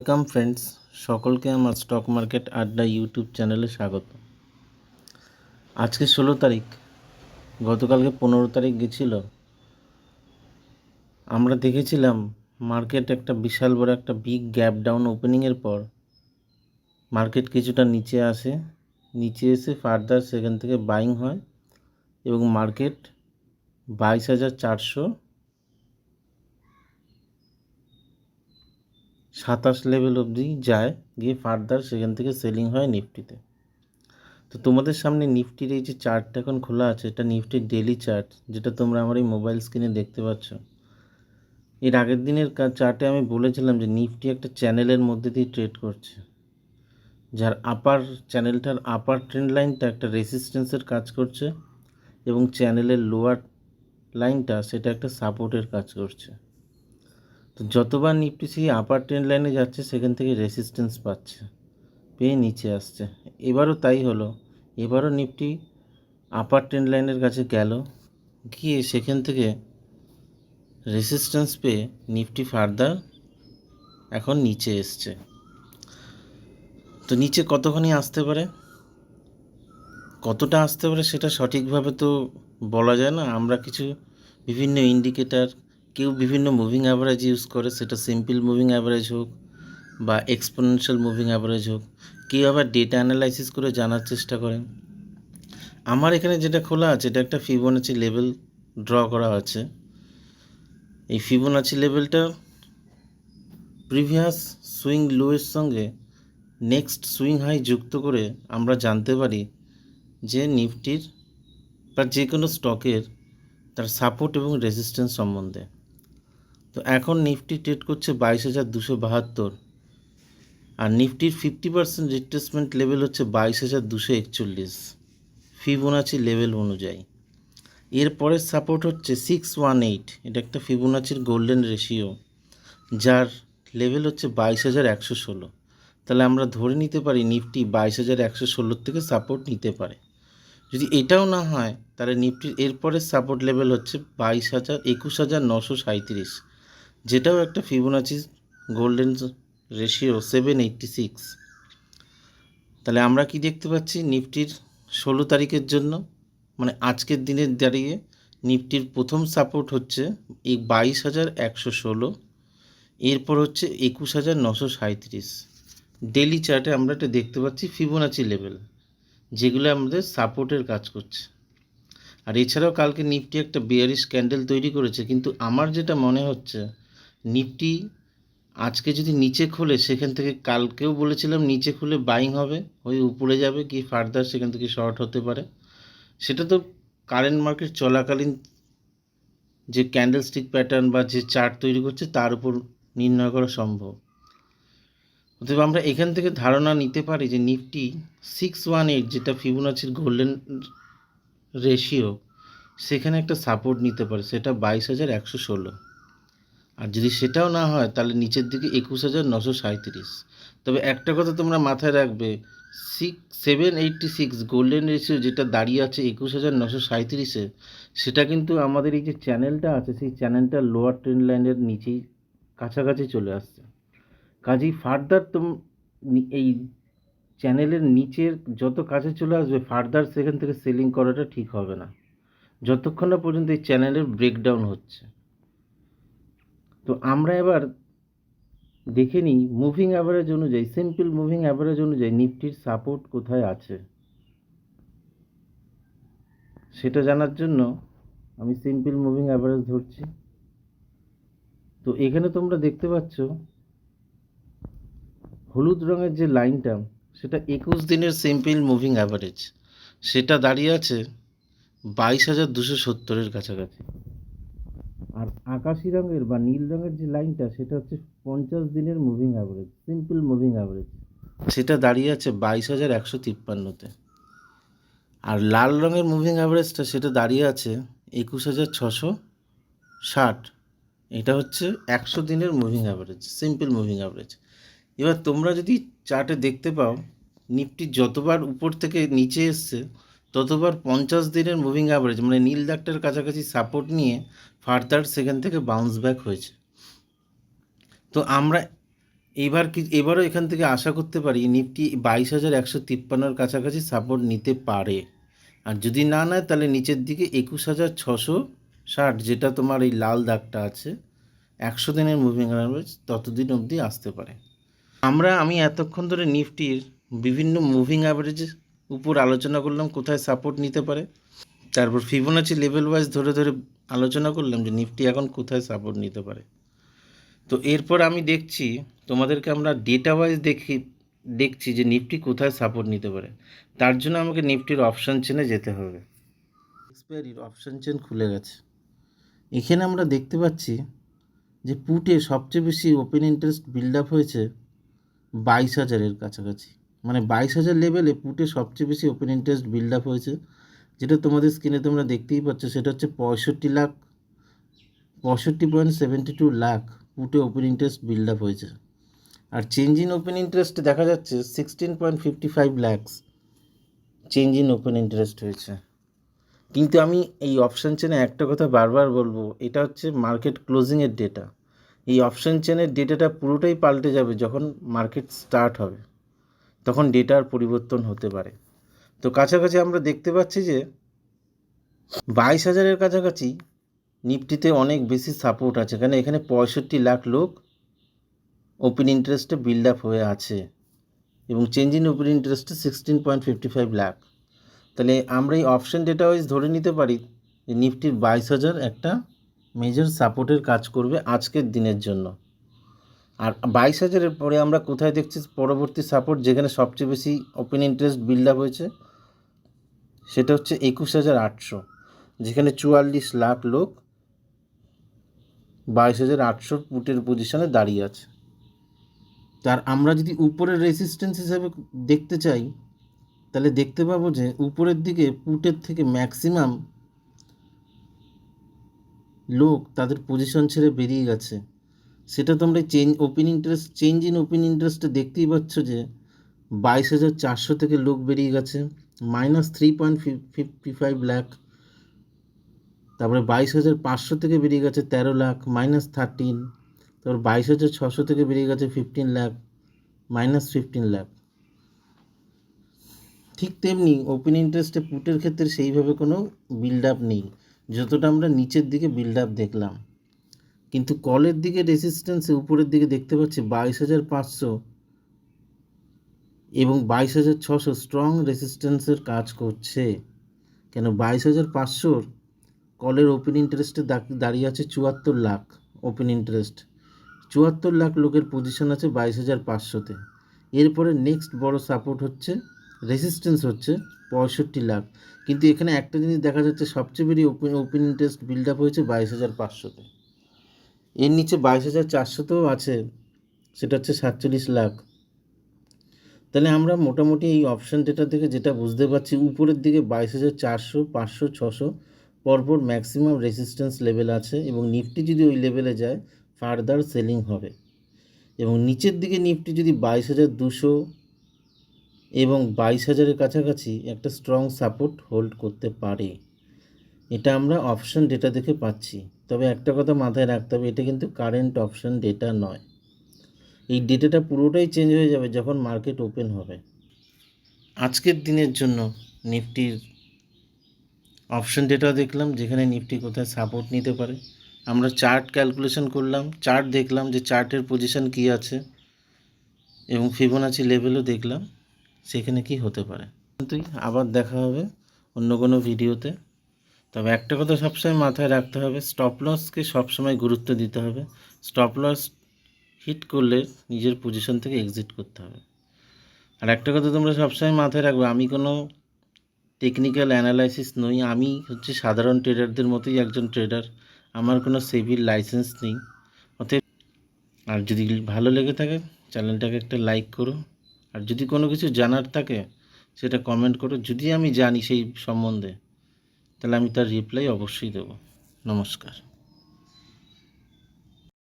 Welcome friends, সকলকে আমার stock market আড্ডা ইউটিউব চ্যানেলে স্বাগত। আজকে 16 তারিখ, গতকালকে 15 তারিখ গেছিল। আমরা দেখেছিলাম মার্কেট একটা বিশাল বড় একটা বিগ গ্যাপ ডাউন ওপেনিংয়ের পর মার্কেট কিছুটা নিচে আসে, নিচে এসে ফার্দার সেখান থেকে বাইং হয় এবং মার্কেট 22,427 লেভেল অবধি যায়, গিয়ে ফার্দার সেখান থেকে সেলিং হয় নিফটিতে। তো তোমাদের সামনে নিফটির এই যে চার্টটা এখন খোলা আছে, এটা নিফটির ডেলি চার্ট, যেটা তোমরা আমার এই মোবাইল স্ক্রিনে দেখতে পাচ্ছ। এর আগের দিনের চার্টে আমি বলেছিলাম যে নিফটি একটা চ্যানেলের মধ্যে দিয়ে ট্রেড করছে, যার চ্যানেলটার আপার ট্রেন্ড লাইনটা একটা রেসিস্ট্যান্সের কাজ করছে এবং চ্যানেলের লোয়ার লাইনটা সেটা একটা সাপোর্টের কাজ করছে। তো যতবার নিফটি সেই আপার ট্রেন্ড লাইনে যাচ্ছে সেখান থেকে রেসিস্ট্যান্স পাচ্ছে, পেয়ে নিচে আসছে। এবারও তাই হলো। এবারও নিফটি আপার ট্রেন্ড লাইনের কাছে গেল, গিয়ে সেখান থেকে রেসিস্ট্যান্স পেয়ে নিফটি ফার্দার এখন নিচে এসছে। তো নিচে কতখানি আসতে পারে, কতটা আসতে পারে সেটা সঠিকভাবে তো বলা যায় না। আমরা কিছু বিভিন্ন ইন্ডিকেটার, কেউ বিভিন্ন মুভিং অ্যাভারেজ ইউজ করে, সেটা সিম্পল মুভিং অ্যাভারেজ হোক বা এক্সপোনেনশিয়াল মুভিং অ্যাভারেজ হোক, কেউ আবার ডেটা অ্যানালাইসিস করে জানার চেষ্টা করেন। আমার এখানে যেটা খোলা আছে এটা একটা ফিবোনাচি লেভেল ড্র করা আছে। এই ফিবোনাচি লেভেলটা প্রিভিয়াস সুইং লোয়ের সঙ্গে নেক্সট সুইং হাই যুক্ত করে আমরা জানতে পারি যে নিফটির বা যে কোনো স্টকের তার সাপোর্ট এবং রেজিস্ট্যান্স সম্বন্ধে। তো এখন নিফটি ট্রেড করছে 22,272, আর নিফটির 50% রিট্রেসমেন্ট লেভেল হচ্ছে 22,241 ফিবোনাচি লেভেল অনুযায়ী। এরপরের সাপোর্ট হচ্ছে 618, এটা একটা ফিবোনাচির গোল্ডেন রেশিও, যার লেভেল হচ্ছে 22,116। তাহলে আমরা ধরে নিতে পারি নিফটি 22,116 থেকে সাপোর্ট নিতে পারে। যদি এটাও না হয় তাহলে নিফটির এরপরের সাপোর্ট লেভেল হচ্ছে 21,937, যেটাও একটা ফিবোনাচি গোল্ডেন রেশিও 786। তাহলে আমরা কি দেখতে পাচ্ছি, নিফটির 16 তারিখের জন্য মানে আজকের দিনের দাঁড়িয়ে নিফটির প্রথম সাপোর্ট হচ্ছে এই 22,116, এরপর হচ্ছে 21,937। ডেলি চার্টে আমরা এটা দেখতে পাচ্ছি ফিবোনাচি লেভেল, যেগুলো আমাদের সাপোর্টের কাজ করছে। আর এছাড়াও কালকে নিফটি একটা বেয়ারিশ ক্যান্ডেল তৈরি করেছে, কিন্তু আমার যেটা মনে হচ্ছে নিফটি আজকে যদি নিচে খোলে, সেখান থেকে কালকেও বলেছিলাম নিচে খুলে বাইং হবে, ওই উপরে যাবে, কি ফার্দার সেখান থেকে শর্ট হতে পারে। সেটা তো কারেন্ট মার্কেট চলাকালীন যে ক্যান্ডেল স্টিক প্যাটার্ন বা যে চার্ট তৈরি করছে তার উপর নির্ণয় করা সম্ভব। অতএব আমরা এখান থেকে ধারণা নিতে পারি যে নিফটি 618, যেটা ফিবোনাচির গোল্ডেন রেশিও, সেখানে একটা সাপোর্ট নিতে পারে, সেটা 22,116। আর যদি সেটাও না হয় তাহলে নিচের দিকে 21,937। তবে একটা কথা তোমরা মাথায় রাখবে, 786 গোল্ডেন রেশিও যেটা দাঁড়িয়ে আছে 21,937-এ, সেটা কিন্তু আমাদের এই যে চ্যানেলটা আছে সেই চ্যানেলটার লোয়ার ট্রেন্ড লাইনের নিচেই কাছাকাছি চলে আসছে। কাজেই ফার্দার এই চ্যানেলের নিচের যত কাছে চলে আসবে ফার্দার সেখান থেকে সেলিং করাটা ঠিক হবে না, যতক্ষণ না পর্যন্ত এই চ্যানেলের ব্রেকডাউন হচ্ছে। তো আমরা এবার দেখে নিই মুভিং অ্যাভারেজ অনুযায়ী, সিম্পল মুভিং অ্যাভারেজ অনুযায়ী নিফটির সাপোর্ট কোথায় আছে। সেটা জানার জন্য আমি সিম্পল মুভিং অ্যাভারেজ ধরছি। তো এখানে তোমরা দেখতে পাচ্ছ হলুদ রঙের যে লাইনটা, সেটা 21 দিনের সিম্পল মুভিং অ্যাভারেজ, সেটা দাঁড়িয়ে আছে 22,270-এর কাছাকাছি। আর আকাশি রঙের বা নীল রঙের যে লাইনটা, সেটা হচ্ছে 50 দিনের moving average, simple moving average, সেটা দাঁড়িয়ে আছে 22,153-তে। আর লাল রঙের মুভিং অ্যাভারেজটা সেটা দাঁড়িয়ে আছে 21,660। এটা হচ্ছে 100 দিনের moving average, simple moving average. এবার তোমরা যদি চার্টে দেখতে পাও, নিফটি যতবার উপর থেকে নিচে এসছে ততবার 50 দিনের মুভিং অ্যাভারেজ মানে নীল দাগটার কাছাকাছি সাপোর্ট নিয়ে ফার্দার সেখান থেকে বাউন্স ব্যাক হয়েছে। তো আমরা এবারও এখান থেকে আশা করতে পারি নিফটি 22,153-এর কাছাকাছি সাপোর্ট নিতে পারে। আর যদি না নেয় তাহলে নিচের দিকে 21,660, যেটা তোমার এই লাল দাগটা আছে 100 দিনের মুভিং অ্যাভারেজ, ততদিন অবধি আসতে পারে। আমি এতক্ষণ ধরে নিফটির বিভিন্ন মুভিং অ্যাভারেজের উপর আলোচনা করলাম কোথায় সাপোর্ট নিতে পারে, তারপর ফিবোনাচি লেভেল ওয়াইজ ধরে আলোচনা করলাম যে নিফটি এখন কোথায় সাপোর্ট নিতে পারে। তো এরপর আমি দেখছি তোমাদেরকে আমরা ডেটা ওয়াইজ দেখছি যে নিফটি কোথায় সাপোর্ট নিতে পারে। তার জন্য আমাকে নিফটির অপশান চেনে যেতে হবে। এক্সপায়ারির অপশান চেন খুলে গেছে। এখানে আমরা দেখতে পাচ্ছি যে পুটে সবচেয়ে বেশি ওপেন ইন্টারেস্ট বিল্ড আপ হয়েছে 22,000-এর কাছাকাছি, মানে 22,000 লেভেলে পুটে সবচেয়ে বেশি ওপেন ইন্টারেস্ট বিল্ড আপ হয়েছে, যেটা তোমাদের স্ক্রিনে তোমরা দেখতেই পাচ্ছ। সেটা হচ্ছে 65.72 লাখ পুটে ওপেন ইন্টারেস্ট বিল্ড আপ হয়েছে। আর চেঞ্জ ইন ওপেন ইন্টারেস্ট দেখা যাচ্ছে 16.55 lakhs change in open interest হয়েছে। কিন্তু আমি এই অপশান চেনে একটা কথা বারবার বলবো, এটা হচ্ছে মার্কেট ক্লোজিংয়ের ডেটা। এই অপশান চেনের ডেটাটা পুরোটাই পাল্টে যাবে যখন মার্কেট স্টার্ট হবে, তখন ডেটার পরিবর্তন হতে পারে। তো কাছাকাছি আমরা দেখতে পাচ্ছি যে 22,000-এর কাছাকাছি নিফটিতে অনেক বেশি সাপোর্ট আছে, কারণ এখানে 65 লাখ লোক ওপেন ইন্টারেস্টে বিল্ড আপ হয়ে আছে এবং চেঞ্জ ইন ওপেন ইন্টারেস্টে 16.55 লাখ। তাহলে আমরা এই অপশান ডেটা ওয়াইজ ধরে নিতে পারি যে নিফটির 22,000 একটা মেজর সাপোর্টের কাজ করবে আজকের দিনের জন্য। আর 22,000-এর পরে আমরা কোথায় দেখছি পরবর্তী সাপোর্ট, যেখানে সবচেয়ে বেশি ওপেন ইন্টারেস্ট বিল্ড আপ হয়েছে, সেটা হচ্ছে 21,800, যেখানে 44 লাখ লোক 22,800 পুটের পজিশনে দাঁড়িয়ে আছে। তার আমরা যদি উপরের রেসিস্ট্যান্স হিসাবে দেখতে চাই, তাহলে দেখতে পাবো যে উপরের দিকে পুটের থেকে ম্যাক্সিমাম লোক তাদের পজিশন ছেড়ে বেরিয়ে গেছে। সেটা তোমরা চেঞ্জ ইন ওপেন ইন্টারেস্টে দেখতেই পাচ্ছ যে 22,400 থেকে লোক বেরিয়ে গেছে, -3.55 লাখ। তারপরে 22,500 থেকে বেরিয়ে গেছে 13 লাখ, -13। তারপর 22,600 থেকে বেরিয়ে গেছে 15 লাখ, -15 লাখ। ঠিক তেমনি ওপেন ইন্টারেস্টে পুটের ক্ষেত্রে সেইভাবে কোনো বিল্ড আপ নেই, যতটা আমরা নিচের দিকে বিল্ড আপ দেখলাম। কিন্তু কলের দিকে রেসিস্ট্যান্সে উপরের দিকে দেখতে পাচ্ছি 22,500 এবং 22,600 স্ট্রং রেসিস্ট্যান্সের কাজ করছে। কেন 22,500 কলের ওপেন ইন্টারেস্টে দাঁড়িয়ে আছে 74 লাখ ওপেন ইন্টারেস্ট, 74 লাখ লোকের পজিশন আছে 22,500-তে। এরপরে নেক্সট বড় সাপোর্ট হচ্ছে, রেসিস্ট্যান্স হচ্ছে 65 লাখ। কিন্তু এখানে একটা জিনিস দেখা যাচ্ছে, সবচেয়ে বেশি ওপেন ইন্টারেস্ট বিল্ড আপ হয়েছে 22,500-তে। এর নিচে 22,400-তেও আছে, সেটা হচ্ছে 47 লাখ। তাহলে আমরা মোটামুটি এই অপশান ডেটা থেকে যেটা বুঝতে পারছি, উপরের দিকে 22,400, 500, 600 পরপর ম্যাক্সিমাম রেসিস্ট্যান্স লেভেল আছে এবং নিফটি যদি ওই লেভেলে যায় ফার্দার সেলিং হবে। এবং নিচের দিকে নিফটি যদি 22,200 এবং 22,000-এর কাছাকাছি একটা স্ট্রং সাপোর্ট হোল্ড করতে পারে, এটা আমরা অপশান ডেটা দেখে পাচ্ছি। তবে একটা কথা মাথায় রাখতে হবে, এটা কিন্তু কারেন্ট অপশান ডেটা নয়। এই ডেটাটা পুরোটাই চেঞ্জ হয়ে যাবে যখন মার্কেট ওপেন হবে। আজকের দিনের জন্য নিফটির অপশান ডেটা দেখলাম, যেখানে নিফটি কোথায় সাপোর্ট নিতে পারে। আমরা চার্ট ক্যালকুলেশন করলাম, চার্ট দেখলাম যে চার্টের পজিশন কী আছে এবং ফিবোনাচি লেভেলও দেখলাম সেখানে কি হতে পারে। কিন্তু আবার দেখা হবে অন্য কোনো ভিডিওতে। তবে একটা কথা সবসময় মাথায় রাখতে হবে, স্টপ লসকে সবসময় গুরুত্ব দিতে হবে। স্টপ লস হিট করলে নিজের পজিশন থেকে এক্সিট করতে হবে। আর একটা কথা তোমরা সবসময় মাথায় রাখবে, আমি কোনো টেকনিক্যাল অ্যানালাইসিস নই, আমি হচ্ছে সাধারণ ট্রেডারদের মতোই একজন ট্রেডার, আমার কোনো সেবির লাইসেন্স নেই। অতএব আর যদি ভালো লেগে থাকে চ্যানেলটাকে একটা লাইক করো, আর যদি কোনো কিছু জানার থাকে সেটা কমেন্ট করো। যদি আমি জানি সেই সম্বন্ধে তাহলে আমি তার রিপ্লাই অবশ্যই দেবো। নমস্কার।